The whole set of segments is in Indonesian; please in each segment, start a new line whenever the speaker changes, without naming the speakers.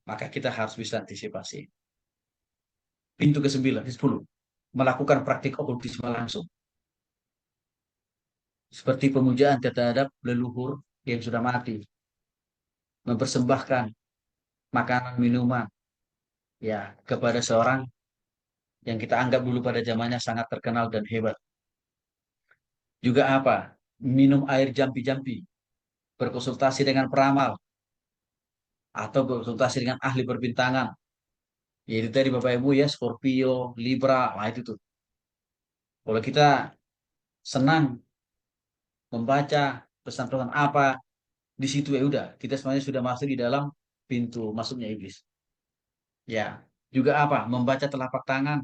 Maka kita harus bisa antisipasi. Pintu ke-9, ke-10. Melakukan praktik okultisme langsung. Seperti pemujaan terhadap leluhur yang sudah mati. Mempersembahkan makanan, minuman, ya, kepada seorang yang kita anggap dulu pada zamannya sangat terkenal dan hebat. Juga apa? Minum air jampi-jampi, berkonsultasi dengan peramal, atau berkonsultasi dengan ahli perbintangan. Yaitu tadi Bapak Ibu ya, Scorpio, Libra, nah itu tuh. Kalau kita senang membaca pesan-pesan apa di situ, ya udah, kita sebenarnya sudah masuk di dalam pintu masuknya iblis. Ya, juga apa? Membaca telapak tangan,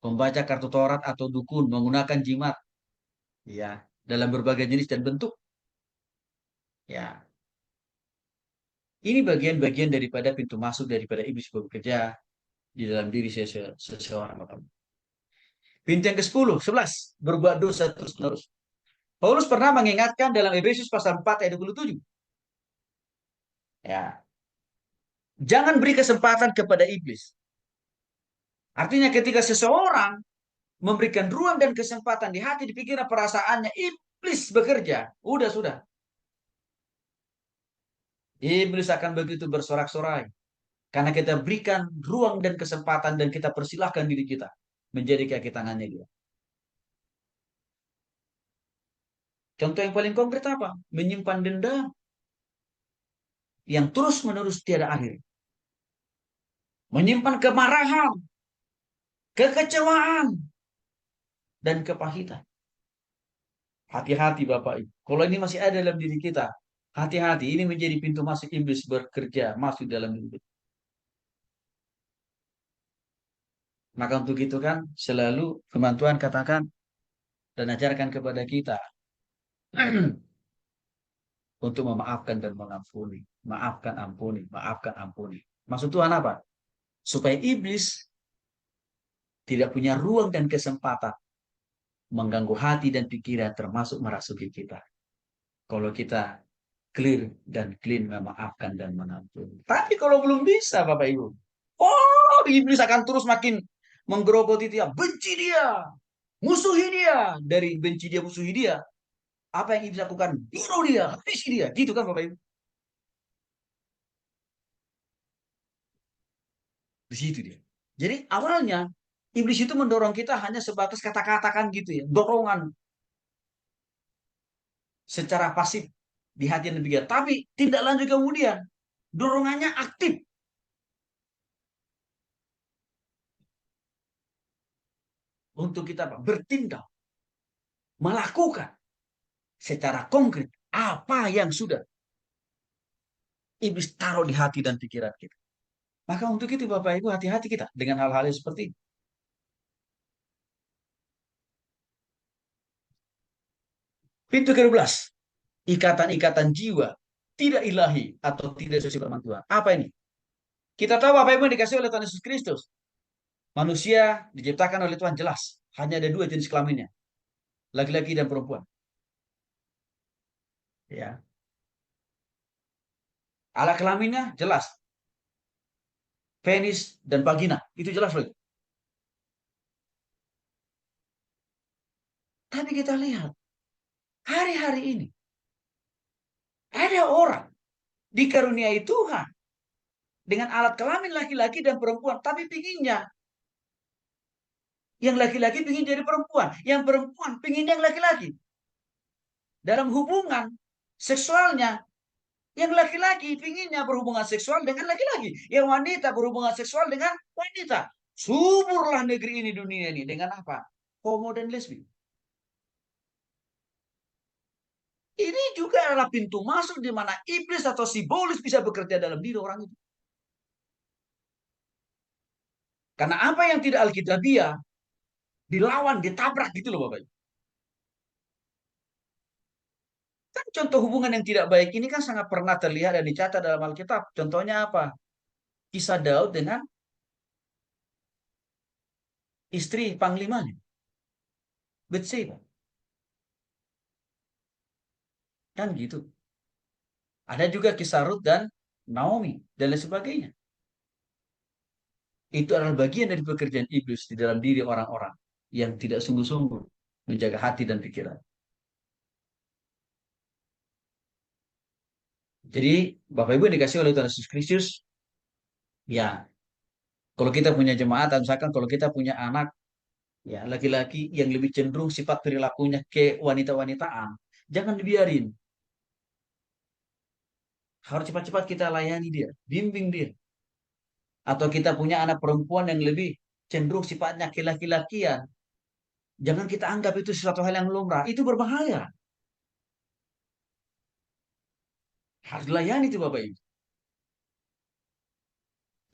membaca kartu Taurat atau dukun, menggunakan jimat, ya, dalam berbagai jenis dan bentuk. Ya, ini bagian-bagian daripada pintu masuk daripada iblis bekerja di dalam diri seseorang. Pintu yang ke-10, 11, berbuat dosa terus-menerus. Paulus pernah mengingatkan dalam Efesus pasal 4 ayat 27. Ya, jangan beri kesempatan kepada iblis. Artinya ketika seseorang memberikan ruang dan kesempatan di hati, di pikiran, perasaannya, iblis bekerja. Udah, sudah. Iblis akan begitu bersorak-sorai. Karena kita berikan ruang dan kesempatan dan kita persilahkan diri kita menjadi kaki tangannya dia. Contoh yang paling konkret apa? Menyimpan dendam yang terus-menerus tiada akhir. Menyimpan kemarahan, kekecewaan, dan kepahitan. Hati-hati Bapak Ibu. Kalau ini masih ada dalam diri kita, hati-hati. Ini menjadi pintu masuk iblis bekerja masuk dalam diri kita. Maka untuk itu kan selalu firman Tuhan katakan dan ajarkan kepada kita untuk memaafkan dan mengampuni. Maafkan, ampuni, maafkan, ampuni. Maksud Tuhan apa? Supaya iblis tidak punya ruang dan kesempatan mengganggu hati dan pikiran termasuk merasuki kita. Kalau kita clear dan clean memaafkan dan mengampuni. Tapi kalau belum bisa Bapak Ibu, oh iblis akan terus makin menggerogoti dia, benci dia, musuhi dia, dari benci dia musuhi dia. Apa yang iblis lakukan? Bunuh dia, habisi dia, gitu kan Bapak Ibu? Di situ dia. Jadi awalnya iblis itu mendorong kita hanya sebatas kata-kata kan gitu ya, dorongan secara pasif di hati dan pikiran. Tapi tidak lanjut kemudian dorongannya aktif untuk kita bertindak, melakukan secara konkret apa yang sudah iblis taruh di hati dan pikiran kita. Maka untuk itu Bapak Ibu hati-hati kita dengan hal-hal yang seperti ini. Pintu ke-12, ikatan-ikatan jiwa tidak ilahi atau tidak sesuai firman Tuhan. Apa ini? Kita tahu apa yang dikasih oleh Tuhan Yesus Kristus. Manusia diciptakan oleh Tuhan jelas. Hanya ada dua jenis kelaminnya. Laki-laki dan perempuan. Ya. Alat kelaminnya jelas. Penis dan vagina. Itu jelas loh. Tapi kita lihat. Hari-hari ini. Ada orang dikaruniai Tuhan. Dengan alat kelamin laki-laki dan perempuan. Tapi pinginnya. Yang laki-laki pingin jadi perempuan. Yang perempuan pingin yang laki-laki. Dalam hubungan seksualnya. Yang laki-laki pinginnya berhubungan seksual dengan laki-laki. Yang wanita berhubungan seksual dengan wanita. Suburlah negeri ini, dunia ini. Dengan apa? Homo dan lesbi. Ini juga adalah pintu masuk di mana iblis atau sibolis bisa bekerja dalam diri orang itu. Karena apa yang tidak alkitabiah dilawan, ditabrak gitu loh Bapak. Kan contoh hubungan yang tidak baik ini kan sangat pernah terlihat dan dicatat dalam Alkitab. Contohnya apa? Kisah Daud dengan istri panglimanya, Bathsheba. Kan gitu. Ada juga kisah Rut dan Naomi, dan lain sebagainya. Itu adalah bagian dari pekerjaan iblis di dalam diri orang-orang yang tidak sungguh-sungguh menjaga hati dan pikiran. Jadi, Bapak Ibu yang dikasih oleh Tuhan Yesus Kristus, ya, kalau kita punya jemaat, misalkan kalau kita punya anak, ya, laki-laki yang lebih cenderung sifat perilakunya ke wanita-wanitaan, jangan dibiarin. Harus cepat-cepat kita layani dia, bimbing dia. Atau kita punya anak perempuan yang lebih cenderung sifatnya ke laki-lakian, jangan kita anggap itu sesuatu hal yang lumrah. Itu berbahaya. Harus dilayani itu Bapak Ibu.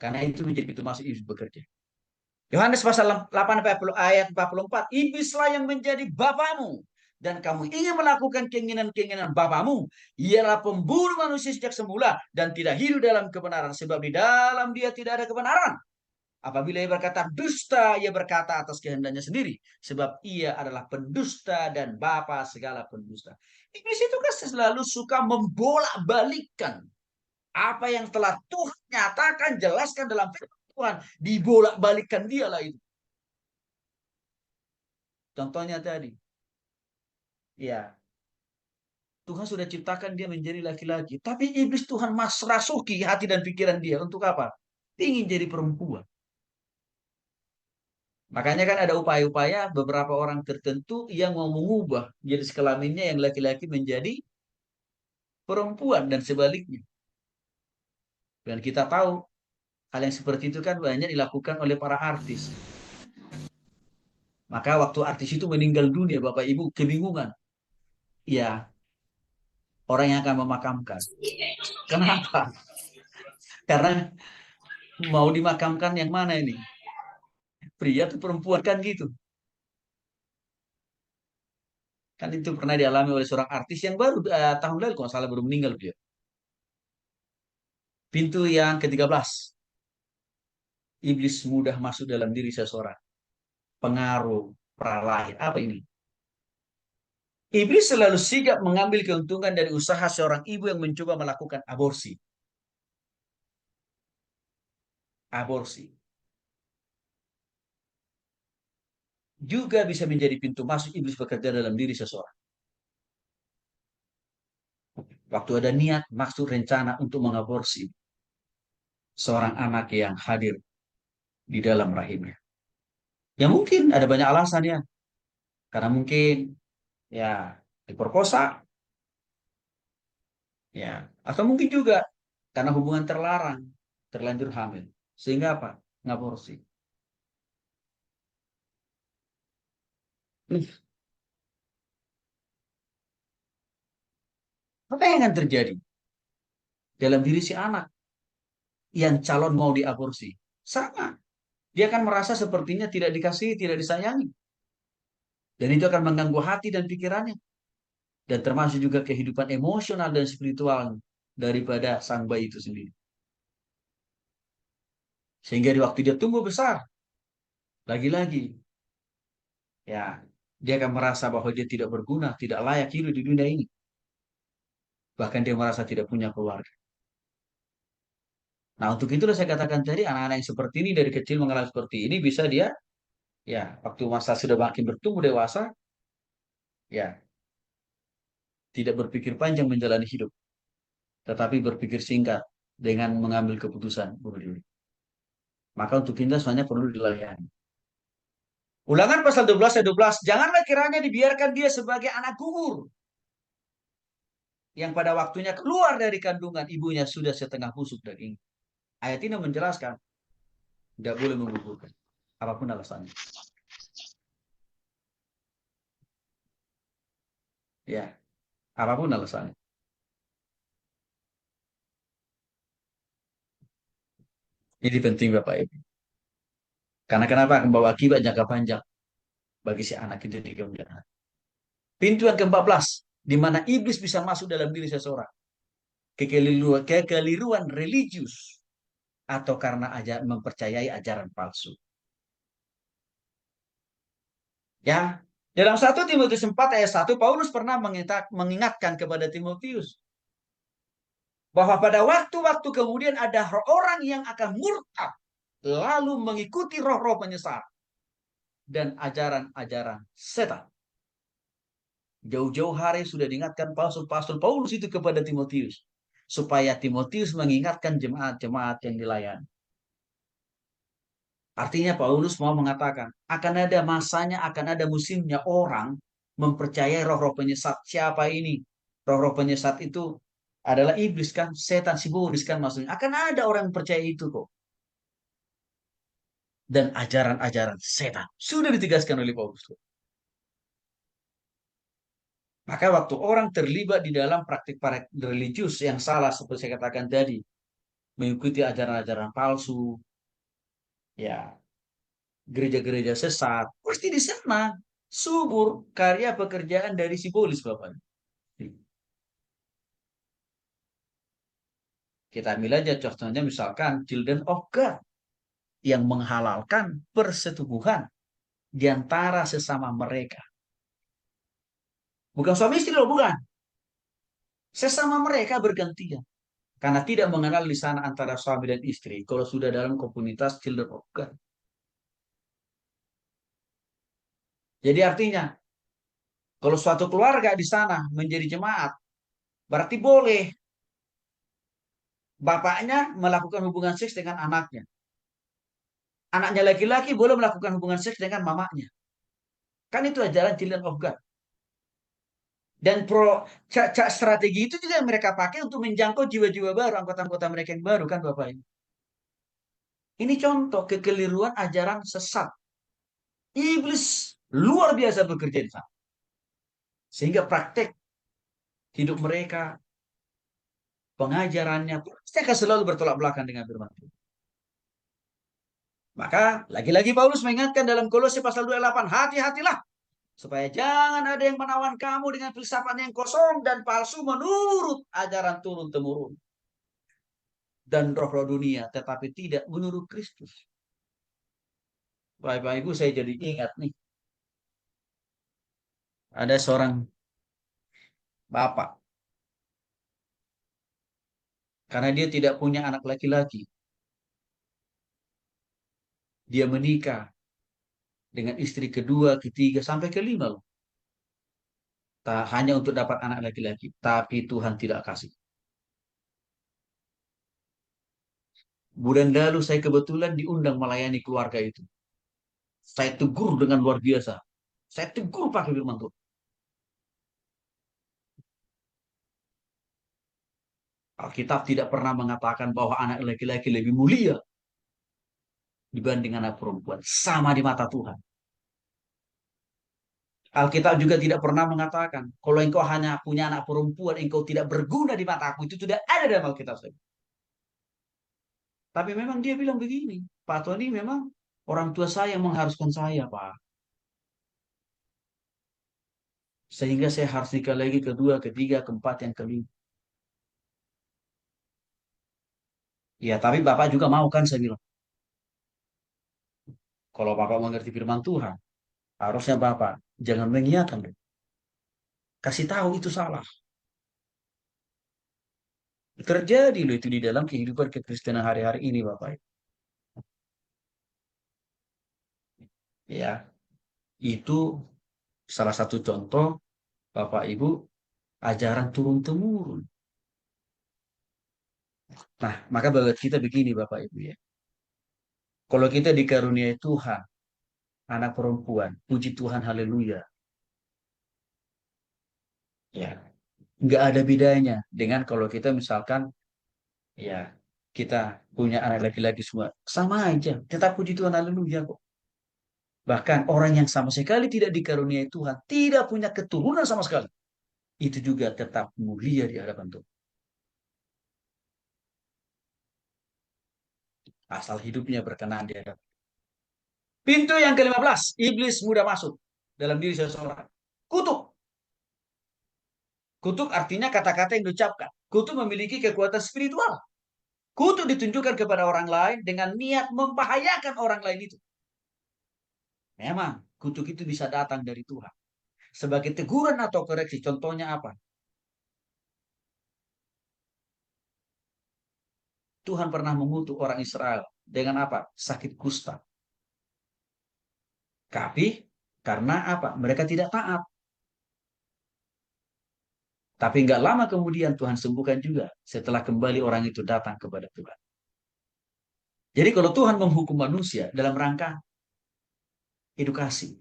Karena itu menjadi pintu masuk iblis bekerja. Yohanes pasal 8 ayat 44. Iblislah yang menjadi bapamu. Dan kamu ingin melakukan keinginan-keinginan bapamu. Ialah pembunuh manusia sejak semula. Dan tidak hidup dalam kebenaran. Sebab di dalam dia tidak ada kebenaran. Apabila ia berkata dusta, ia berkata atas kehendaknya sendiri. Sebab ia adalah pendusta dan bapa segala pendusta. Iblis itu kan selalu suka membolak-balikkan apa yang telah Tuhan nyatakan, jelaskan dalam firman Tuhan. Dibolak-balikkan dialah itu. Contohnya tadi. Ya, Tuhan sudah ciptakan dia menjadi laki-laki. Tapi iblis Tuhan rasuki hati dan pikiran dia. Untuk apa? Ingin jadi perempuan. Makanya kan ada upaya-upaya beberapa orang tertentu yang mau mengubah jenis kelaminnya yang laki-laki menjadi perempuan dan sebaliknya. Dan kita tahu hal yang seperti itu kan banyak dilakukan oleh para artis. Maka waktu artis itu meninggal dunia, Bapak Ibu kebingungan. Ya, orang yang akan memakamkan. Kenapa? Karena mau dimakamkan yang mana ini? Pria atau perempuan kan gitu. Kan itu pernah dialami oleh seorang artis yang baru tahun lalu kalau salah baru meninggal dia. Pintu yang ke-13. Iblis mudah masuk dalam diri seseorang. Pengaruh peralahan. Apa ini? Iblis selalu sigap mengambil keuntungan dari usaha seorang ibu yang mencoba melakukan aborsi. Aborsi. Juga bisa menjadi pintu masuk iblis bekerja dalam diri seseorang. Waktu ada niat, maksud, rencana untuk mengaborsi seorang anak yang hadir di dalam rahimnya. Ya mungkin ada banyak alasan ya. Karena mungkin ya diperkosa, ya. Atau mungkin juga karena hubungan terlarang, terlanjur hamil. Sehingga apa? Ngaborsi. Apa yang akan terjadi dalam diri si anak yang calon mau diaborsi? Sama. Dia akan merasa sepertinya tidak dikasihi, tidak disayangi. Dan itu akan mengganggu hati dan pikirannya. Dan termasuk juga kehidupan emosional dan spiritual daripada sang bayi itu sendiri. Sehingga di waktu dia tumbuh besar, lagi-lagi, ya, dia akan merasa bahwa dia tidak berguna, tidak layak hidup di dunia ini. Bahkan dia merasa tidak punya keluarga. Nah, untuk itulah saya katakan tadi, anak-anak yang seperti ini dari kecil mengalami seperti ini, bisa dia, ya, waktu masa sudah makin bertumbuh dewasa, ya, tidak berpikir panjang menjalani hidup, tetapi berpikir singkat dengan mengambil keputusan bunuh diri. Maka untuk kita sebenarnya perlu dilayani. Ulangan pasal 12 ayat 12. Janganlah kiranya dibiarkan dia sebagai anak gugur. Yang pada waktunya keluar dari kandungan ibunya sudah setengah busuk daging. Ayat ini menjelaskan. Tidak boleh menggugurkan. Apapun alasannya. Ya. Apapun alasannya. Ini penting Bapak Ibu. Karena kenapa? Membawa akibat jangka panjang bagi si anak itu di kemudian hari. Pintu yang ke-14. Di mana iblis bisa masuk dalam diri seseorang. Kekeliruan religius. Atau karena mempercayai ajaran palsu. Ya, dalam 1 Timotius 4 ayat 1, Paulus pernah mengingatkan kepada Timotius. 1 Timotius 4 ayat 1, Paulus pernah mengingatkan kepada Timotius. 1 Timotius 4 ayat 1, Paulus pernah mengingatkan kepada Timotius. 1 Timotius 4 ayat 1, Paulus pernah mengingatkan kepada Timotius. Bahwa pada waktu-waktu kemudian ada orang yang akan murtad, lalu mengikuti roh-roh penyesat dan ajaran-ajaran setan. Jauh-jauh hari sudah diingatkan Paulus Paulus itu kepada Timotius. Supaya Timotius mengingatkan jemaat-jemaat yang dilayani. Artinya Paulus mau mengatakan, akan ada masanya, akan ada musimnya orang mempercayai roh-roh penyesat. Siapa ini? Roh-roh penyesat itu adalah iblis kan, setan, sibulis kan maksudnya. Akan ada orang yang percaya itu kok. Dan ajaran-ajaran setan. Sudah ditegaskan oleh Paulus. Maka waktu orang terlibat di dalam praktik-praktik religius yang salah, seperti saya katakan tadi, mengikuti ajaran-ajaran palsu, ya gereja-gereja sesat, pasti di sana subur karya pekerjaan dari sibolis Bapak. Kita ambil aja contohnya misalkan Children of God yang menghalalkan persetubuhan di antara sesama mereka. Bukan suami istri loh, bukan. Sesama mereka bergantian. Karena tidak mengenal di sana antara suami dan istri kalau sudah dalam komunitas Children of God. Jadi artinya, kalau suatu keluarga di sana menjadi jemaat, berarti boleh bapaknya melakukan hubungan seks dengan anaknya. Anaknya laki-laki boleh melakukan hubungan seks dengan mamanya. Kan itu ajaran Children of God. Dan strategi itu juga yang mereka pakai untuk menjangkau jiwa-jiwa baru, anggota-anggota mereka yang baru kan Bapak Ibu. Ini contoh kekeliruan ajaran sesat. Iblis luar biasa bekerja di sana. Sehingga praktek hidup mereka, pengajarannya, pasti akan selalu bertolak belakang dengan firman Tuhan. Maka lagi-lagi Paulus mengingatkan dalam Kolose pasal 28, hati-hatilah supaya jangan ada yang menawan kamu dengan filsafat yang kosong dan palsu menurut ajaran turun-temurun dan roh-roh dunia, tetapi tidak menurut Kristus. Bapak Ibu, saya jadi ingat nih, ada seorang bapak, karena dia tidak punya anak laki-laki, dia menikah dengan istri kedua, ketiga, sampai kelima loh. Tak hanya untuk dapat anak laki-laki, tapi Tuhan tidak kasih. Bulan lalu saya kebetulan diundang melayani keluarga itu. Saya tegur dengan luar biasa. Saya tegur pakai firman Tuhan. Alkitab tidak pernah mengatakan bahwa anak laki-laki lebih mulia dibanding anak perempuan. Sama di mata Tuhan. Alkitab juga tidak pernah mengatakan, kalau engkau hanya punya anak perempuan, engkau tidak berguna di mata aku. Itu tidak ada dalam Alkitab saya. Tapi memang dia bilang begini, Pak Tony memang orang tua saya yang mengharuskan saya, Pak. Sehingga saya harus nikah lagi kedua, ketiga, keempat, yang kelima. Ya, tapi Bapak juga mau kan, saya bilang. Kalau Bapak mengerti firman Tuhan, harusnya Bapak jangan mengiyakan. Kasih tahu itu salah. Terjadi loh itu di dalam kehidupan kekristenan hari-hari ini, Bapak. Ya, itu salah satu contoh, Bapak Ibu, ajaran turun-temurun. Nah, maka buat kita begini, Bapak Ibu ya. Kalau kita dikaruniai Tuhan, anak perempuan, puji Tuhan, haleluya. Ya, nggak ada bedanya dengan kalau kita misalkan, ya, kita punya anak laki-laki semua. Sama aja, tetap puji Tuhan, haleluya kok. Bahkan orang yang sama sekali tidak dikaruniai Tuhan, tidak punya keturunan sama sekali, itu juga tetap mulia di hadapan Tuhan. Asal hidupnya berkenan di hadapan. Pintu yang ke-15, iblis mudah masuk dalam diri seseorang. Kutuk. Kutuk artinya kata-kata yang diucapkan. Kutuk memiliki kekuatan spiritual. Kutuk ditunjukkan kepada orang lain dengan niat membahayakan orang lain itu. Memang kutuk itu bisa datang dari Tuhan. Sebagai teguran atau koreksi, contohnya apa? Tuhan pernah mengutuk orang Israel dengan apa? Sakit kusta. Tapi karena apa? Mereka tidak taat. Tapi nggak lama kemudian Tuhan sembuhkan juga setelah kembali orang itu datang kepada Tuhan. Jadi kalau Tuhan menghukum manusia dalam rangka edukasi,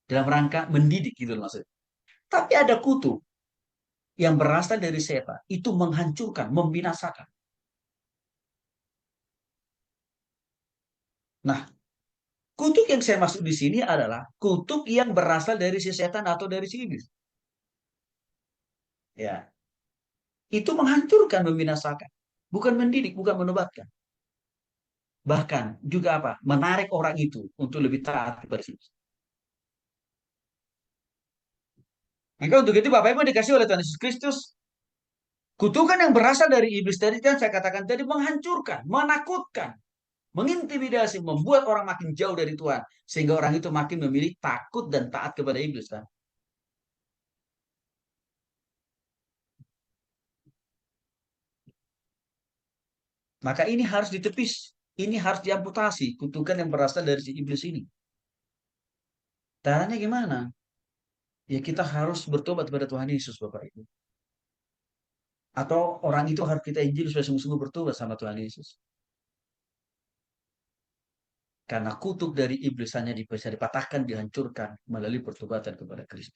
dalam rangka mendidik gitu maksudnya. Tapi ada kutu yang berasal dari setan, itu menghancurkan, membinasakan. Nah, kutuk yang saya maksud di sini adalah kutuk yang berasal dari si setan atau dari si iblis. Ya, itu menghancurkan, membinasakan, bukan mendidik, bukan menobatkan. Bahkan juga apa? Menarik orang itu untuk lebih taat kepada Yesus. Maka untuk itu Bapak Ibu dikasih oleh Tuhan Yesus Kristus, kutukan yang berasal dari iblis tadi kan saya katakan tadi menghancurkan, menakutkan, mengintimidasi, membuat orang makin jauh dari Tuhan, sehingga orang itu makin memilih takut dan taat kepada iblis kan. Maka ini harus ditepis, ini harus diamputasi kutukan yang berasal dari si iblis ini. Caranya gimana? Ya kita harus bertobat kepada Tuhan Yesus Bapak Ibu. Atau orang itu harus kita injil supaya sungguh-sungguh bertobat sama Tuhan Yesus. Karena kutuk dari iblis hanya bisa dipatahkan, dihancurkan melalui pertobatan kepada Kristus.